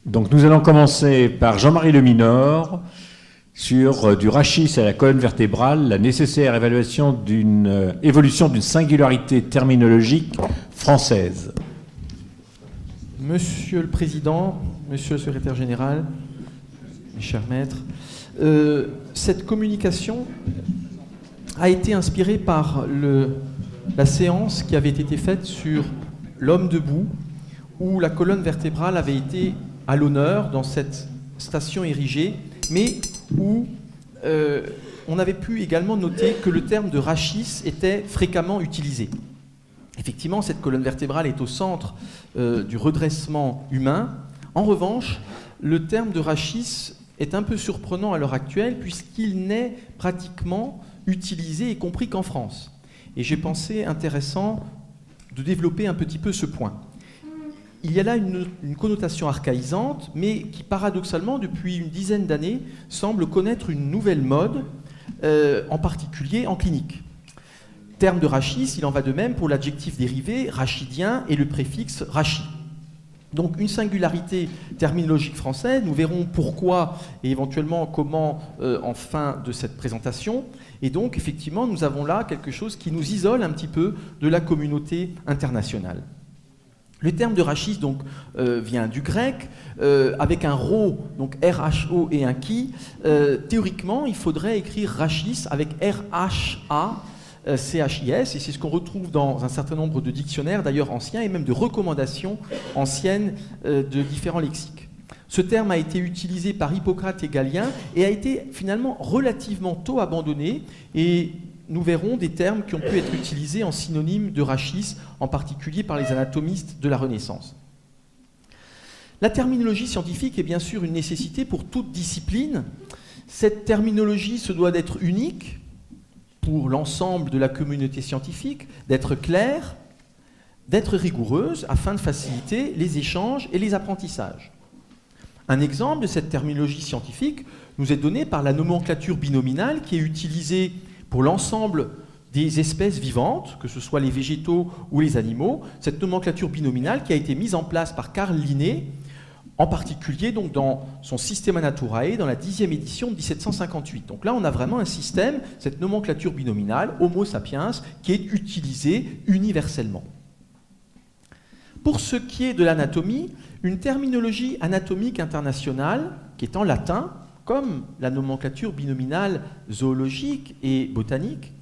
Donc nous allons commencer par Jean-Marie Leminor sur du rachis à la colonne vertébrale, la nécessaire évolution d'une singularité terminologique française. Monsieur le Président, Monsieur le Secrétaire Général, mes chers maîtres, cette communication a été inspirée par la séance qui avait été faite sur l'homme debout, où la colonne vertébrale avait été à l'honneur dans cette station érigée, mais où on avait pu également noter que le terme de rachis était fréquemment utilisé. Effectivement, cette colonne vertébrale est au centre du redressement humain. En revanche, le terme de rachis est un peu surprenant à l'heure actuelle puisqu'il n'est pratiquement utilisé et compris qu'en France. Et j'ai pensé intéressant de développer un petit peu ce point. Il y a là une connotation archaïsante, mais qui paradoxalement, depuis une dizaine d'années, semble connaître une nouvelle mode, en particulier en clinique. Terme de rachis, il en va de même pour l'adjectif dérivé rachidien et le préfixe rachi. Donc une singularité terminologique française, nous verrons pourquoi et éventuellement comment en fin de cette présentation. Et donc effectivement, nous avons là quelque chose qui nous isole un petit peu de la communauté internationale. Le terme de rachis donc, vient du grec, avec un rho, donc R-H-O et un qui. Théoriquement, il faudrait écrire rachis avec R-H-A, C-H-I-S, et c'est ce qu'on retrouve dans un certain nombre de dictionnaires, d'ailleurs anciens, et même de recommandations anciennes de différents lexiques. Ce terme a été utilisé par Hippocrate et Galien et a été finalement relativement tôt abandonné, et nous verrons des termes qui ont pu être utilisés en synonyme de rachis, en particulier par les anatomistes de la Renaissance. La terminologie scientifique est bien sûr une nécessité pour toute discipline. Cette terminologie se doit d'être unique pour l'ensemble de la communauté scientifique, d'être claire, d'être rigoureuse afin de faciliter les échanges et les apprentissages. Un exemple de cette terminologie scientifique nous est donné par la nomenclature binominale qui est utilisée pour l'ensemble des espèces vivantes, que ce soit les végétaux ou les animaux. Cette nomenclature binominale qui a été mise en place par Carl Linné, en particulier donc, dans son Systema Naturae, dans la 10e édition de 1758. Donc là, on a vraiment un système, cette nomenclature binominale, Homo sapiens, qui est utilisée universellement. Pour ce qui est de l'anatomie, une terminologie anatomique internationale, qui est en latin, comme la nomenclature binominale zoologique et botanique,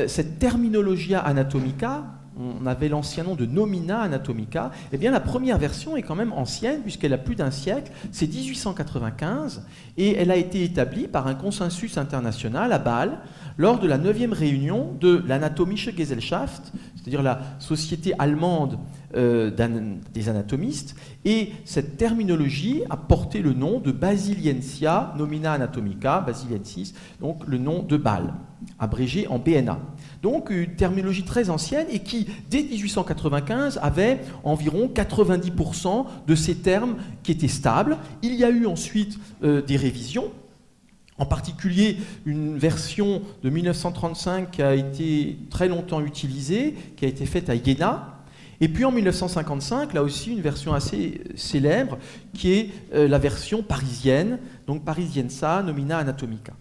cette terminologia anatomica, on avait l'ancien nom de nomina anatomica, eh bien la première version est quand même ancienne puisqu'elle a plus d'un siècle, c'est 1895, et elle a été établie par un consensus international à Bâle lors de la 9e réunion de l'Anatomische Gesellschaft, c'est-à-dire la société allemande des anatomistes, et cette terminologie a porté le nom de Basiliensia nomina anatomica, Basiliensis, donc le nom de Bâle, abrégé en BNA. Donc une terminologie très ancienne et qui, dès 1895, avait environ 90% de ces termes qui étaient stables. Il y a eu ensuite des révisions, en particulier une version de 1935 qui a été très longtemps utilisée, qui a été faite à Iéna. Et puis en 1955, là aussi une version assez célèbre, qui est la version parisienne, donc Parisiensa nomina anatomica.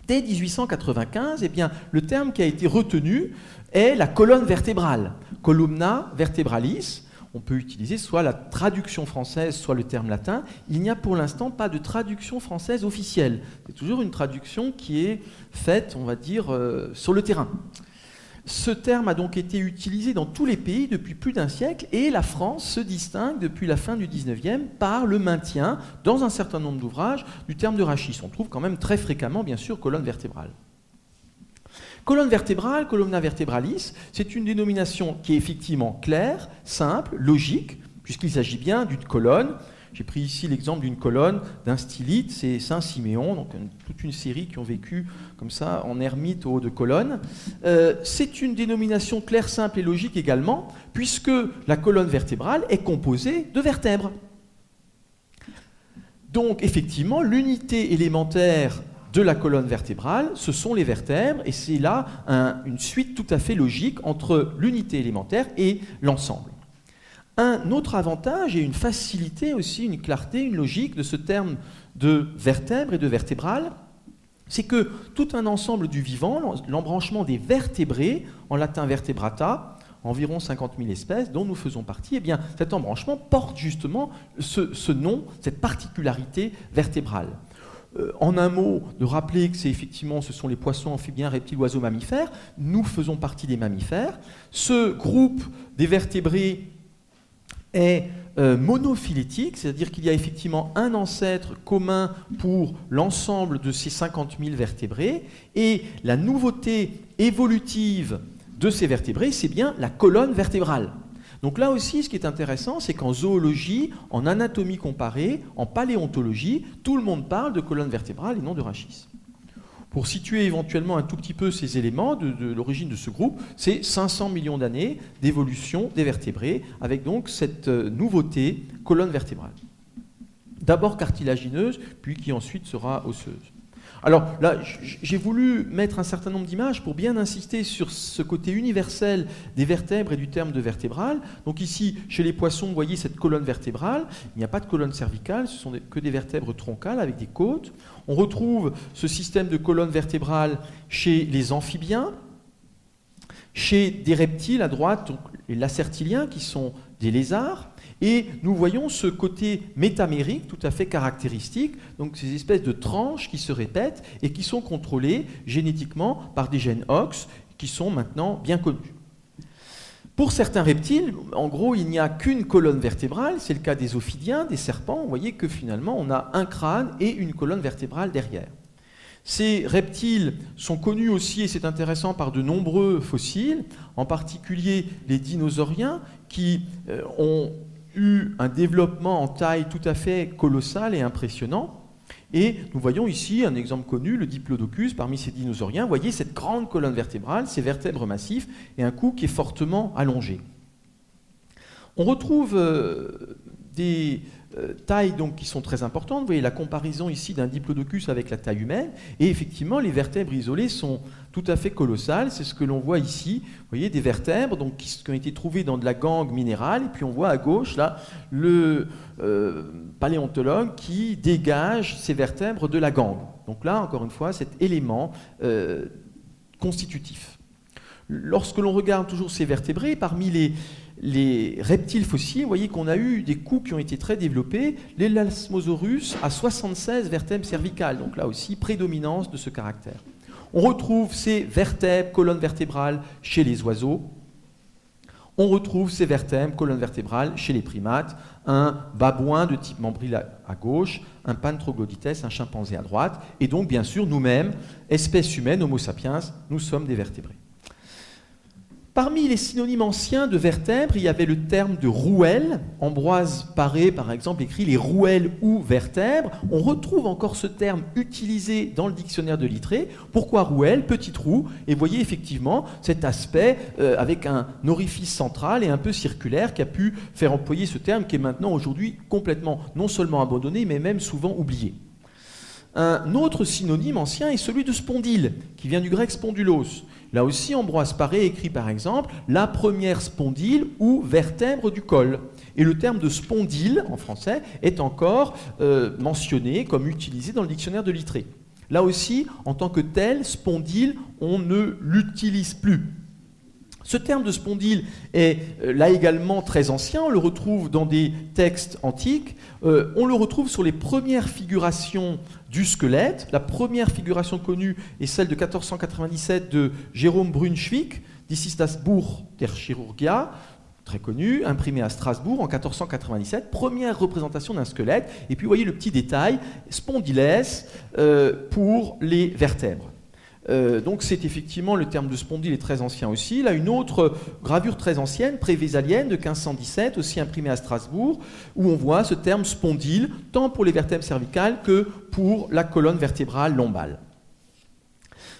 Dès 1895, eh bien, le terme qui a été retenu est la colonne vertébrale, columna vertebralis. On peut utiliser soit la traduction française, soit le terme latin. Il n'y a pour l'instant pas de traduction française officielle. C'est toujours une traduction qui est faite, on va dire, sur le terrain. Ce terme a donc été utilisé dans tous les pays depuis plus d'un siècle et la France se distingue depuis la fin du 19e par le maintien, dans un certain nombre d'ouvrages, du terme de rachis. On trouve quand même très fréquemment, bien sûr, colonne vertébrale. Colonne vertébrale, columna vertebralis, c'est une dénomination qui est effectivement claire, simple, logique, puisqu'il s'agit bien d'une colonne. J'ai pris ici l'exemple d'une colonne d'un stylite, c'est Saint-Siméon, donc toute une série qui ont vécu comme ça en ermite au haut de colonne. C'est une dénomination claire, simple et logique également, puisque la colonne vertébrale est composée de vertèbres. Donc effectivement, l'unité élémentaire de la colonne vertébrale, ce sont les vertèbres, et c'est là une suite tout à fait logique entre l'unité élémentaire et l'ensemble. Un autre avantage et une facilité aussi, une clarté, une logique de ce terme de vertèbre et de vertébrale, c'est que tout un ensemble du vivant, l'embranchement des vertébrés, en latin vertebrata, environ 50 000 espèces dont nous faisons partie, eh bien, cet embranchement porte justement ce nom, cette particularité vertébrale. En un mot, de rappeler que ce sont les poissons, amphibiens, reptiles, oiseaux, mammifères. Nous faisons partie des mammifères. Ce groupe des vertébrés est monophylétique, c'est-à-dire qu'il y a effectivement un ancêtre commun pour l'ensemble de ces 50 000 vertébrés, et la nouveauté évolutive de ces vertébrés, c'est bien la colonne vertébrale. Donc là aussi, ce qui est intéressant, c'est qu'en zoologie, en anatomie comparée, en paléontologie, tout le monde parle de colonne vertébrale et non de rachis. Pour situer éventuellement un tout petit peu ces éléments de l'origine de ce groupe, c'est 500 millions d'années d'évolution des vertébrés, avec donc cette nouveauté colonne vertébrale. D'abord cartilagineuse, puis qui ensuite sera osseuse. Alors là, j'ai voulu mettre un certain nombre d'images pour bien insister sur ce côté universel des vertèbres et du terme de vertébrale. Donc ici, chez les poissons, vous voyez cette colonne vertébrale. Il n'y a pas de colonne cervicale, ce sont que des vertèbres troncales avec des côtes. On retrouve ce système de colonne vertébrale chez les amphibiens, chez des reptiles à droite, donc les lacertiliens qui sont des lézards. Et nous voyons ce côté métamérique tout à fait caractéristique, donc ces espèces de tranches qui se répètent et qui sont contrôlées génétiquement par des gènes OX qui sont maintenant bien connus. Pour certains reptiles, en gros, il n'y a qu'une colonne vertébrale, c'est le cas des ophidiens, des serpents. Vous voyez que finalement, on a un crâne et une colonne vertébrale derrière. Ces reptiles sont connus aussi, et c'est intéressant, par de nombreux fossiles, en particulier les dinosauriens, qui ont eu un développement en taille tout à fait colossal et impressionnant. Et nous voyons ici un exemple connu, le Diplodocus, parmi ces dinosauriens. Vous voyez cette grande colonne vertébrale, ces vertèbres massifs, et un cou qui est fortement allongé. On retrouve des tailles donc, qui sont très importantes. Vous voyez la comparaison ici d'un Diplodocus avec la taille humaine. Et effectivement, les vertèbres isolées sont tout à fait colossales. C'est ce que l'on voit ici. Vous voyez des vertèbres donc, qui ont été trouvées dans de la gangue minérale. Et puis on voit à gauche là, le paléontologue qui dégage ces vertèbres de la gangue. Donc là, encore une fois, cet élément constitutif. Lorsque l'on regarde toujours ces vertébrés, parmi les reptiles fossiles, vous voyez qu'on a eu des coups qui ont été très développés. L'Elasmosaurus a 76 vertèbres cervicales, donc là aussi, prédominance de ce caractère. On retrouve ces vertèbres, colonnes vertébrales chez les oiseaux. On retrouve ces vertèbres, colonnes vertébrales chez les primates. Un babouin de type membril à gauche, un Pantroglodytes, un chimpanzé à droite. Et donc, bien sûr, nous-mêmes, espèce humaine, Homo sapiens, nous sommes des vertébrés. Parmi les synonymes anciens de vertèbres, il y avait le terme de rouelle. Ambroise Paré, par exemple, écrit les rouelles ou vertèbres. On retrouve encore ce terme utilisé dans le dictionnaire de Littré. Pourquoi rouelle? Petit trou. Et vous voyez effectivement cet aspect avec un orifice central et un peu circulaire qui a pu faire employer ce terme qui est maintenant aujourd'hui complètement non seulement abandonné, mais même souvent oublié. Un autre synonyme ancien est celui de spondyle, qui vient du grec spondulos. Là aussi, Ambroise Paré écrit par exemple la première spondyle ou vertèbre du col. Et le terme de spondyle, en français, est encore mentionné comme utilisé dans le dictionnaire de Littré. Là aussi, en tant que tel, spondyle, on ne l'utilise plus. Ce terme de spondyle est là également très ancien, on le retrouve dans des textes antiques, on le retrouve sur les premières figurations du squelette. La première figuration connue est celle de 1497 de Jérôme Brunswick, Dicistas Buch der Chirurgia, très connu, imprimé à Strasbourg en 1497, première représentation d'un squelette. Et puis vous voyez le petit détail, spondyles pour les vertèbres. Donc c'est effectivement, le terme de spondyle est très ancien aussi. Là, une autre gravure très ancienne, prévésalienne de 1517, aussi imprimée à Strasbourg, où on voit ce terme spondyle, tant pour les vertèbres cervicales que pour la colonne vertébrale lombale.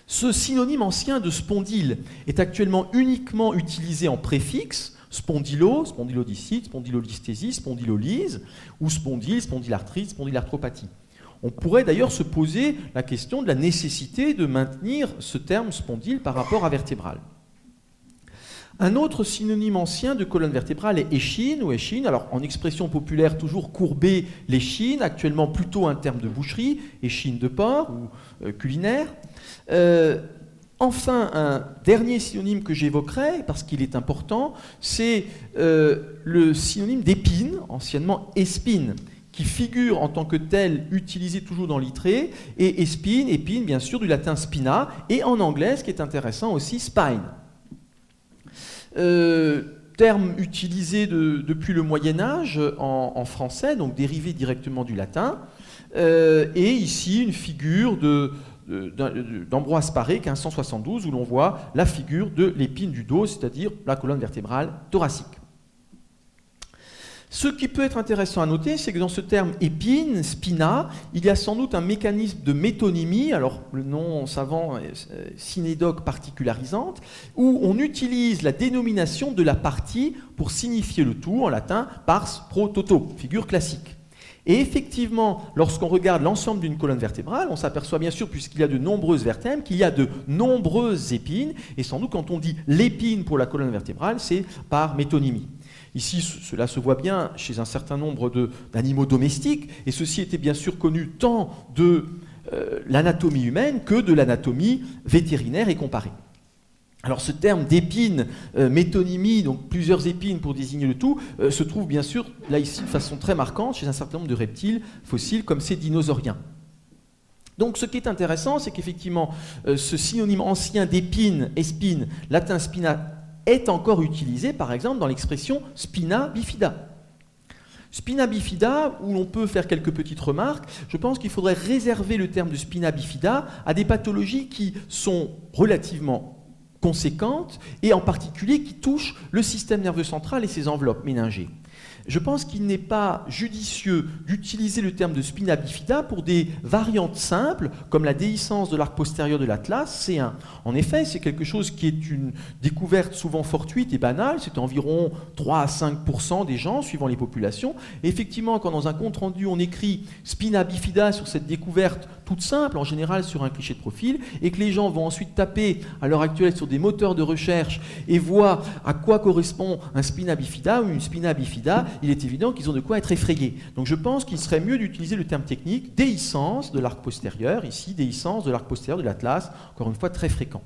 Ce synonyme ancien de spondyle est actuellement uniquement utilisé en préfixe, spondylo, spondylodicite, spondylolisthésie, spondylolyse, ou spondyle, spondylarthrite, spondylarthropathie. On pourrait d'ailleurs se poser la question de la nécessité de maintenir ce terme spondyle par rapport à vertébral. Un autre synonyme ancien de colonne vertébrale est échine ou échine. Alors, en expression populaire, toujours courber l'échine, actuellement plutôt un terme de boucherie, échine de porc ou culinaire. Enfin, un dernier synonyme que j'évoquerai, parce qu'il est important, c'est le synonyme d'épine, anciennement espine, qui figure en tant que tel utilisé toujours dans l'itré, et épine bien sûr du latin spina, et en anglais, ce qui est intéressant aussi, spine. Terme utilisé depuis le Moyen-Âge en français, donc dérivé directement du latin, et ici une figure d'Ambroise Paré, 1572, où l'on voit la figure de l'épine du dos, c'est-à-dire la colonne vertébrale thoracique. Ce qui peut être intéressant à noter, c'est que dans ce terme épine, spina, il y a sans doute un mécanisme de métonymie, alors le nom savant est synédoque particularisante, où on utilise la dénomination de la partie pour signifier le tout, en latin pars pro toto, figure classique. Et effectivement, lorsqu'on regarde l'ensemble d'une colonne vertébrale, on s'aperçoit bien sûr, puisqu'il y a de nombreuses vertèbres, qu'il y a de nombreuses épines, et sans doute quand on dit l'épine pour la colonne vertébrale, c'est par métonymie. Ici, cela se voit bien chez un certain nombre d'animaux domestiques, et ceci était bien sûr connu tant de l'anatomie humaine que de l'anatomie vétérinaire et comparée. Alors ce terme d'épine, métonymie, donc plusieurs épines pour désigner le tout, se trouve bien sûr, là ici, de façon très marquante chez un certain nombre de reptiles fossiles comme ces dinosauriens. Donc ce qui est intéressant, c'est qu'effectivement, ce synonyme ancien d'épine, espine, latin spina, est encore utilisé, par exemple, dans l'expression spina bifida. Spina bifida, où l'on peut faire quelques petites remarques, je pense qu'il faudrait réserver le terme de spina bifida à des pathologies qui sont relativement conséquentes et en particulier qui touchent le système nerveux central et ses enveloppes méningées. Je pense qu'il n'est pas judicieux d'utiliser le terme de spina bifida pour des variantes simples, comme la déhiscence de l'arc postérieur de l'atlas, C1. En effet, c'est quelque chose qui est une découverte souvent fortuite et banale, c'est environ 3 à 5% des gens, suivant les populations. Et effectivement, quand dans un compte-rendu, on écrit spina bifida sur cette découverte toute simple, en général sur un cliché de profil, et que les gens vont ensuite taper à l'heure actuelle sur des moteurs de recherche et voient à quoi correspond un spina bifida ou une spina bifida, il est évident qu'ils ont de quoi être effrayés. Donc je pense qu'il serait mieux d'utiliser le terme technique déhiscence de l'arc postérieur, ici déhiscence de l'arc postérieur de l'atlas, encore une fois très fréquent.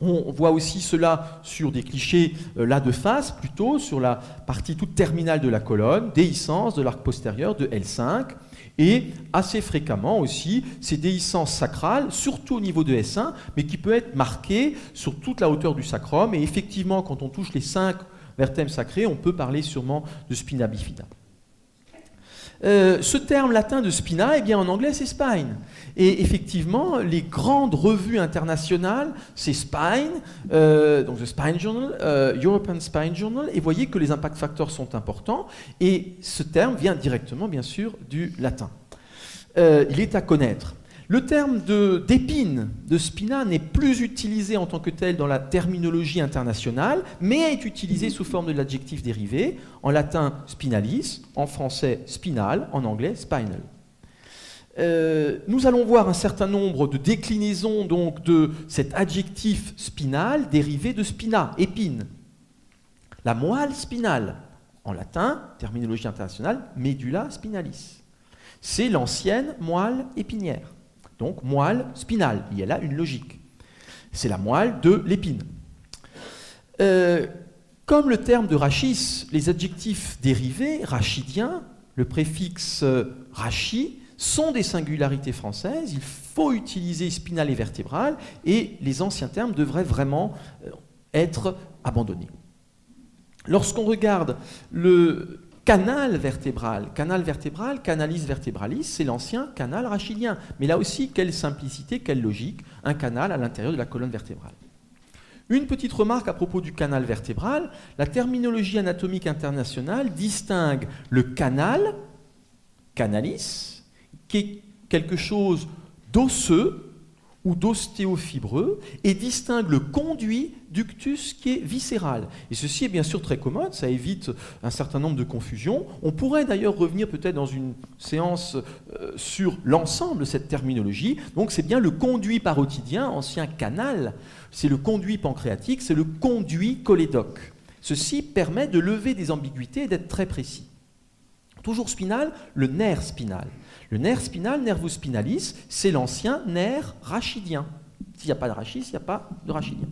On voit aussi cela sur des clichés là de face, plutôt sur la partie toute terminale de la colonne, déhiscence de l'arc postérieur de L5, et assez fréquemment aussi ces déhiscences sacrales, surtout au niveau de S1, mais qui peut être marquée sur toute la hauteur du sacrum, et effectivement quand on touche les 5 vertèbres sacrées, on peut parler sûrement de spina bifida. Ce terme latin de spina, eh bien en anglais c'est spine. Et effectivement, les grandes revues internationales, c'est Spine, donc the Spine Journal, European Spine Journal, et voyez que les impact factors sont importants. Et ce terme vient directement, bien sûr, du latin. Il est à connaître. Le terme d'épine, de spina, n'est plus utilisé en tant que tel dans la terminologie internationale, mais est utilisé sous forme de l'adjectif dérivé, en latin spinalis, en français spinal, en anglais spinal. Nous allons voir un certain nombre de déclinaisons donc, de cet adjectif spinal dérivé de spina, épine. La moelle spinale, en latin, terminologie internationale, medulla spinalis. C'est l'ancienne moelle épinière. Donc, moelle spinale, il y a là une logique. C'est la moelle de l'épine. Comme le terme de rachis, les adjectifs dérivés, rachidiens, le préfixe rachi, sont des singularités françaises. Il faut utiliser spinal et vertébral, et les anciens termes devraient vraiment être abandonnés. Lorsqu'on regarde le canal vertébral, canalis vertebralis, c'est l'ancien canal rachidien. Mais là aussi, quelle simplicité, quelle logique, un canal à l'intérieur de la colonne vertébrale. Une petite remarque à propos du canal vertébral, la terminologie anatomique internationale distingue le canal, canalis, qui est quelque chose d'osseux ou d'ostéofibreux et distingue le conduit ductus qui est viscéral. Et ceci est bien sûr très commode, ça évite un certain nombre de confusions. On pourrait d'ailleurs revenir peut-être dans une séance sur l'ensemble de cette terminologie. Donc c'est bien le conduit parotidien, ancien canal, c'est le conduit pancréatique, c'est le conduit cholédoque. Ceci permet de lever des ambiguïtés et d'être très précis. Toujours spinal, le nerf spinal. Le nerf spinal, nervus spinalis, c'est l'ancien nerf rachidien. S'il n'y a pas de rachis, il n'y a pas de rachidien.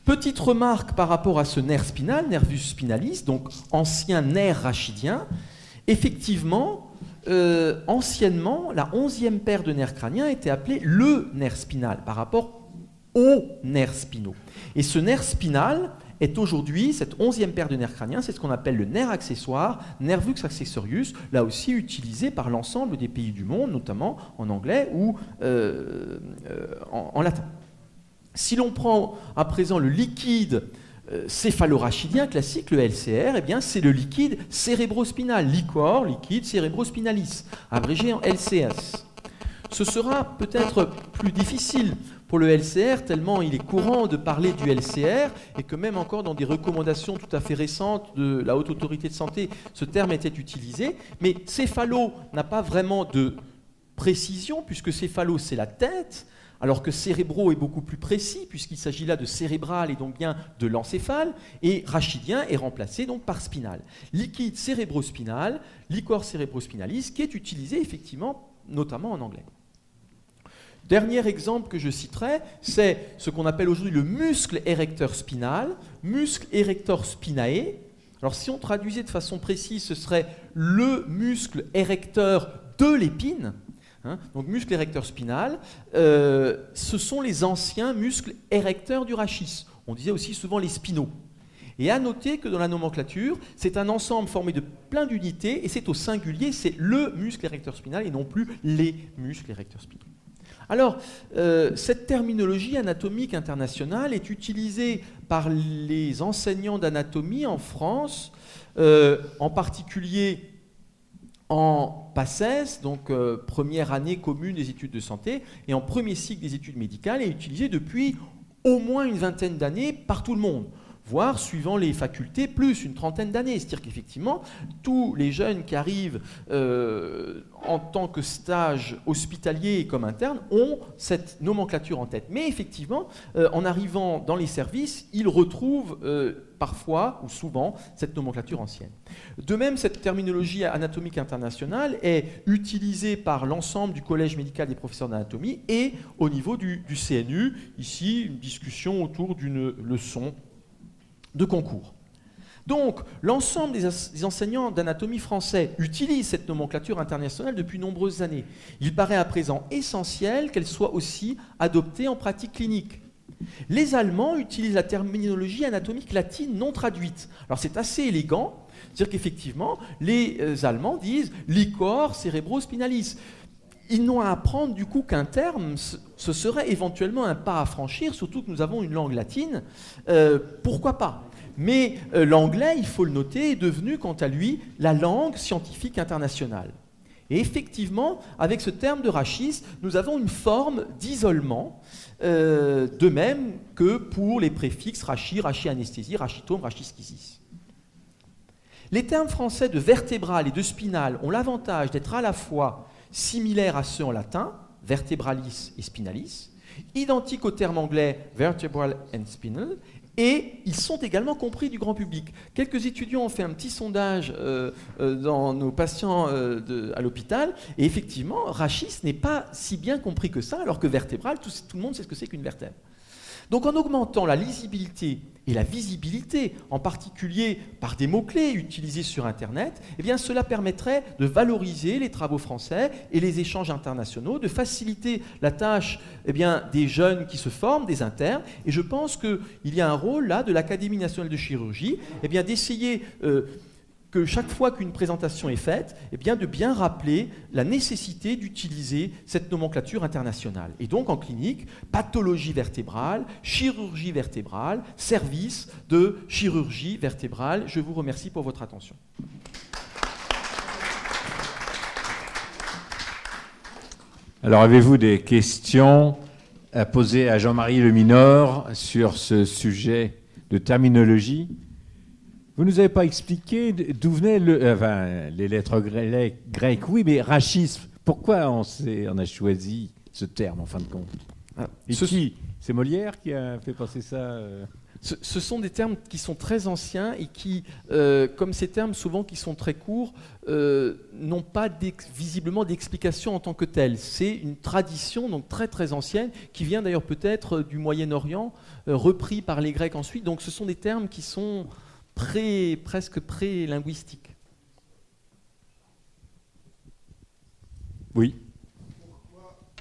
Petite remarque par rapport à ce nerf spinal, nervus spinalis, donc ancien nerf rachidien. Effectivement, anciennement, la 11e paire de nerfs crâniens était appelée le nerf spinal par rapport aux nerfs spinaux. Et ce nerf spinal est aujourd'hui, cette 11e paire de nerfs crâniens, c'est ce qu'on appelle le nerf accessoire, nervus accessorius, là aussi utilisé par l'ensemble des pays du monde, notamment en anglais ou en latin. Si l'on prend à présent le liquide céphalorachidien classique, le LCR, eh bien c'est le liquide cérébrospinal, liquor, liquide cérébrospinalis, abrégé en LCS. Ce sera peut-être plus difficile pour le LCR, tellement il est courant de parler du LCR, et que même encore dans des recommandations tout à fait récentes de la Haute Autorité de Santé, ce terme était utilisé. Mais céphalo n'a pas vraiment de précision, puisque céphalo c'est la tête, alors que cérébro est beaucoup plus précis, puisqu'il s'agit là de cérébral et donc bien de l'encéphale, et rachidien est remplacé donc par spinal. Liquide cérébrospinal, liquor cérébrospinalis, qui est utilisé effectivement notamment en anglais. Dernier exemple que je citerai, c'est ce qu'on appelle aujourd'hui le muscle érecteur spinal, muscle érector spinae. Alors si on traduisait de façon précise, ce serait le muscle érecteur de l'épine. Donc muscle érecteur spinal, ce sont les anciens muscles érecteurs du rachis. On disait aussi souvent les spinaux. Et à noter que dans la nomenclature, c'est un ensemble formé de plein d'unités, et c'est au singulier, c'est le muscle érecteur spinal et non plus les muscles érecteurs spinaux. Alors, cette terminologie anatomique internationale est utilisée par les enseignants d'anatomie en France, en particulier en PACES, donc première année commune des études de santé, et en premier cycle des études médicales, est utilisée depuis au moins une vingtaine d'années par tout le monde, voire, suivant les facultés, plus une trentaine d'années. C'est-à-dire qu'effectivement, tous les jeunes qui arrivent en tant que stage hospitalier et comme interne ont cette nomenclature en tête. Mais effectivement, en arrivant dans les services, ils retrouvent parfois ou souvent cette nomenclature ancienne. De même, cette terminologie anatomique internationale est utilisée par l'ensemble du collège médical des professeurs d'anatomie et au niveau du CNU. Ici, une discussion autour d'une leçon de concours. Donc, l'ensemble des enseignants d'anatomie français utilisent cette nomenclature internationale depuis nombreuses années. Il paraît à présent essentiel qu'elle soit aussi adoptée en pratique clinique. Les Allemands utilisent la terminologie anatomique latine non traduite. Alors c'est assez élégant, c'est-à-dire qu'effectivement, les Allemands disent « liquor cérébrospinalis ». Ils n'ont à apprendre du coup qu'un terme, ce serait éventuellement un pas à franchir, surtout que nous avons une langue latine. Pourquoi pas ? Mais l'anglais, il faut le noter, est devenu quant à lui la langue scientifique internationale. Et effectivement, avec ce terme de rachis, nous avons une forme d'isolement, de même que pour les préfixes rachi, rachianesthésie, rachitome, rachischisis. Les termes français de vertébral et de spinal ont l'avantage d'être à la fois similaires à ceux en latin, vertebralis et spinalis, identiques au terme anglais vertebral and spinal, et ils sont également compris du grand public. Quelques étudiants ont fait un petit sondage dans nos patients à l'hôpital, et effectivement, rachis n'est pas si bien compris que ça, alors que vertébral, tout le monde sait ce que c'est qu'une vertèbre. Donc en augmentant la lisibilité et la visibilité, en particulier par des mots-clés utilisés sur Internet, eh bien cela permettrait de valoriser les travaux français et les échanges internationaux, de faciliter la tâche des jeunes qui se forment, des internes. Et je pense qu'il y a un rôle là de l'Académie nationale de chirurgie d'essayer que chaque fois qu'une présentation est faite, de bien rappeler la nécessité d'utiliser cette nomenclature internationale. Et donc en clinique, pathologie vertébrale, chirurgie vertébrale, service de chirurgie vertébrale. Je vous remercie pour votre attention. Alors, avez-vous des questions à poser à Jean-Marie Leminor sur ce sujet de terminologie? Vous ne nous avez pas expliqué d'où venaient les lettres grecques. Oui, mais rachis, pourquoi on a choisi ce terme, en fin de compte? Et qui? C'est Molière qui a fait passer ça Ce sont des termes qui sont très anciens et qui, comme ces termes souvent qui sont très courts, n'ont pas visiblement d'explication en tant que telle. C'est une tradition donc très très ancienne qui vient d'ailleurs peut-être du Moyen-Orient, repris par les Grecs ensuite. Donc ce sont des termes qui sont presque pré-linguistiques. Oui.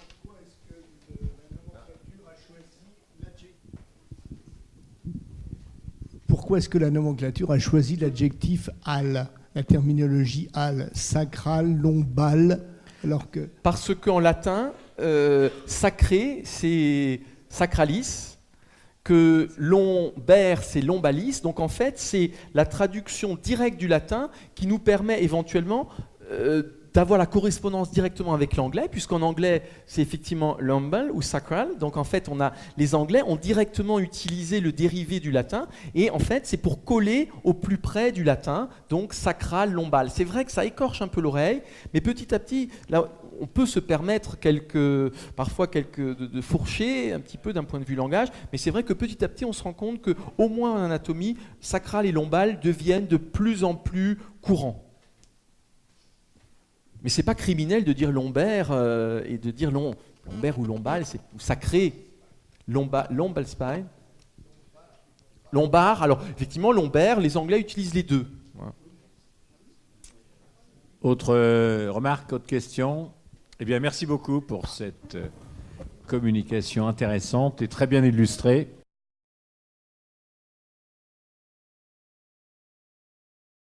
Pourquoi est-ce que la nomenclature a choisi l'adjectif? Pourquoi est-ce que la nomenclature a choisi l'adjectif al, la terminologie al, sacral, lombal, alors que... Parce qu'en latin, sacré, c'est sacralis, que lombaire, c'est lombalis. Donc en fait, c'est la traduction directe du latin qui nous permet éventuellement d'avoir la correspondance directement avec l'anglais, puisqu'en anglais, c'est effectivement lombal ou sacral. Donc en fait, les Anglais ont directement utilisé le dérivé du latin, et en fait, c'est pour coller au plus près du latin, donc sacral, lombal. C'est vrai que ça écorche un peu l'oreille, mais petit à petit, là, on peut se permettre parfois de fourcher un petit peu d'un point de vue langage, mais c'est vrai que petit à petit, on se rend compte qu'au moins en anatomie, sacral et lombal deviennent de plus en plus courants. Mais c'est pas criminel de dire lombaire et de dire lombaire ou lombal, c'est sacré. Lombal spine. Lombar. Alors effectivement, lombaire, les Anglais utilisent les deux. Voilà. Autre remarque, autre question? Eh bien, merci beaucoup pour cette communication intéressante et très bien illustrée.